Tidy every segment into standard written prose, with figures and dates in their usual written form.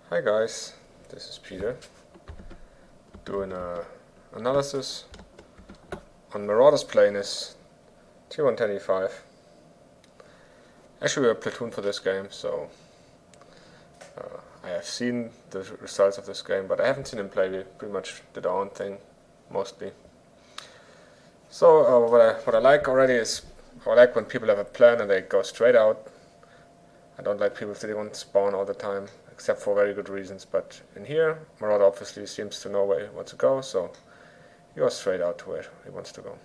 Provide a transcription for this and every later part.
Hi guys, this is Peter doing an analysis on Marauder's plane is T110E5. Actually, we're a platoon for this game, so I have seen the results of this game, but I haven't seen him play. We pretty much did our own thing, mostly. So what I like already is I like when people have a plan and they go straight out. I don't like people if they don't spawn all the time, except for very good reasons. But in here, Marauder obviously seems to know where he wants to go, so he goes straight out to where he wants to go.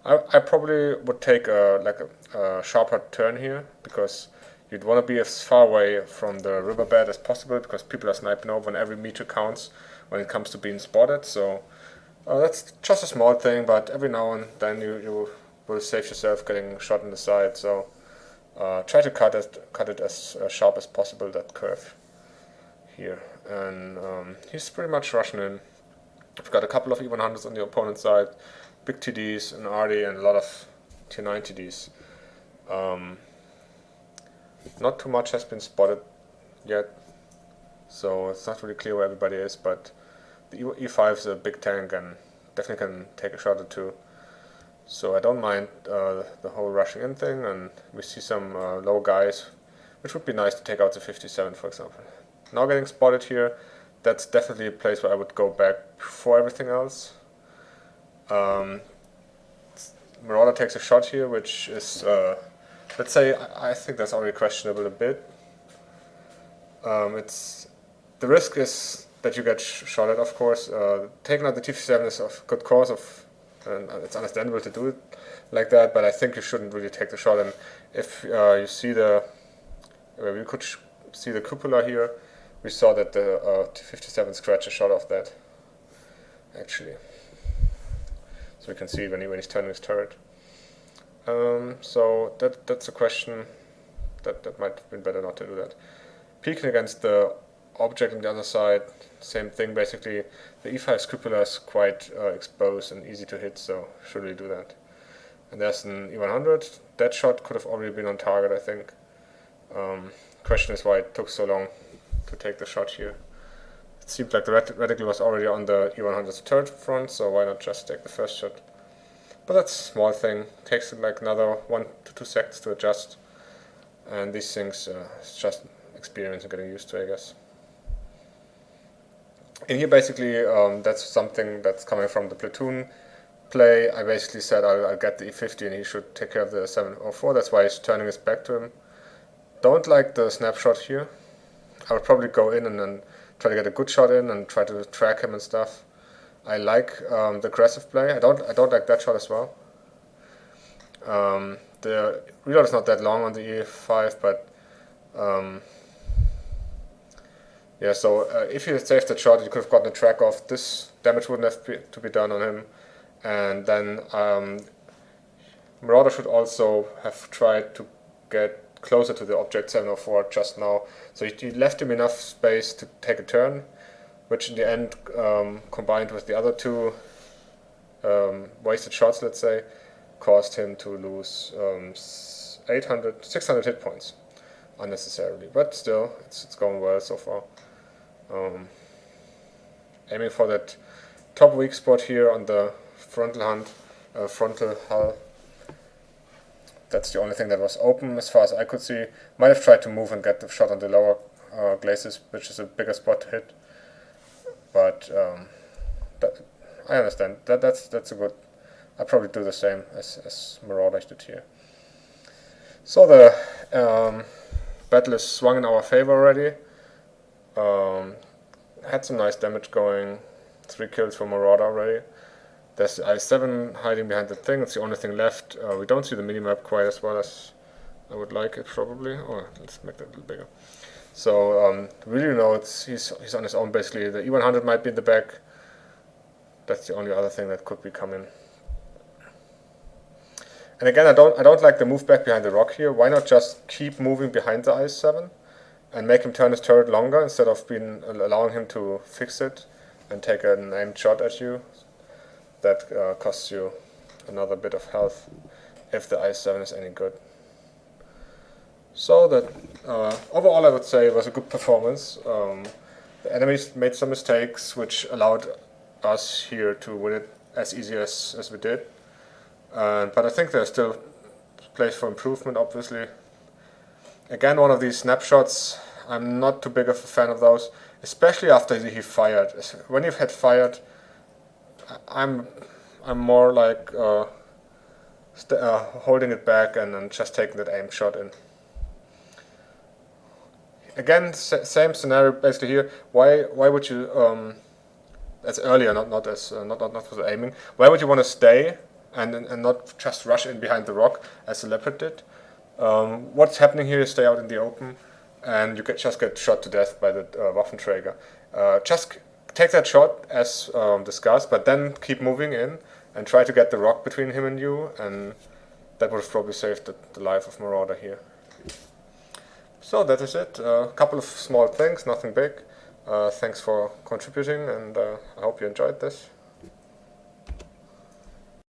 I probably would take a sharper turn here, because you'd want to be as far away from the riverbed as possible, because people are sniping over and every meter counts when it comes to being spotted. So that's just a small thing, but every now and then you will save yourself getting shot in the side. So try to cut it as sharp as possible, that curve here. And he's pretty much rushing in. We've got a couple of E100s on the opponent's side, big TDs, an RD, and a lot of tier 9 TDs. Not too much has been spotted yet, so it's not really clear where everybody is, but the E5 is a big tank and definitely can take a shot or two. So I don't mind the whole rushing in thing, and we see some low guys, which would be nice to take out the 57, for example. Now getting spotted here, that's definitely a place where I would go back before everything else. Marauder takes a shot here, which is, let's say, I think that's already questionable a bit. The risk is that you get shot at, of course. Taking out the T57 is of good cause and it's understandable to do it like that, but I think you shouldn't really take the shot. And if you see we could see the cupola here, we saw that the T57 scratched a shot off that, actually. So we can see when he's turning his turret. So that's a question that might have been better not to do that. Peeking against the object on the other side, same thing basically. The E5's cupola is quite exposed and easy to hit, so should really do that. And there's an E100. That shot could have already been on target, I think. Question is why it took so long to take the shot here. It seemed like the reticle was already on the E100's turret front, so why not just take the first shot? But that's a small thing. Takes like another 1 to 2 seconds to adjust, and these things it's just experience and getting used to, I guess. In here, basically, that's something that's coming from the platoon play. I basically said I'll get the E50 and he should take care of the 704. That's why he's turning his back to him. Don't like the snapshot here. I would probably go in and then try to get a good shot in and try to track him and stuff. I like the aggressive play. I don't like that shot as well. The reload is not that long on the E5, but yeah. So if you had saved the shot, you could have gotten a track off. This damage wouldn't have to be done on him, and then Marauder should also have tried to get closer to the object 704 just now. So he left him enough space to take a turn, which in the end, combined with the other two wasted shots, let's say, caused him to lose 600 hit points unnecessarily. But still, it's going well so far. Aiming for that top weak spot here on the frontal hull. That's the only thing that was open as far as I could see. Might have tried to move and get the shot on the lower glacis, which is a bigger spot to hit. But I understand. That's a good. I'll probably do the same as Marauder did here. So the battle is swung in our favor already. Had some nice damage going. 3 kills for Marauder already. There's the I7 hiding behind the thing. It's the only thing left. We don't see the minimap quite as well as I would like it, probably. Oh, let's make that a little bigger. So really, he's on his own basically. The E100 might be in the back. That's the only other thing that could be coming. And again, I don't like the move back behind the rock here. Why not just keep moving behind the I7 and make him turn his turret longer instead of allowing him to fix it and take an aimed shot at you? That costs you another bit of health if the I7 is any good. So that overall I would say it was a good performance. The enemies made some mistakes which allowed us here to win it as easy as we did. But I think there's still place for improvement, obviously. Again, one of these snapshots, I'm not too big of a fan of those, especially after he fired. When you've had fired, I'm more like holding it back and just taking that aim shot in. Again, same scenario basically here. Why would you as earlier, not for the aiming. Why would you want to stay and not just rush in behind the rock as the leopard did? What's happening here is stay out in the open, and you just get shot to death by the Waffenträger. Just take that shot as discussed, but then keep moving in and try to get the rock between him and you, and that would have probably saved the life of Marauder here. So that is it. A couple of small things, nothing big. Thanks for contributing, and I hope you enjoyed this.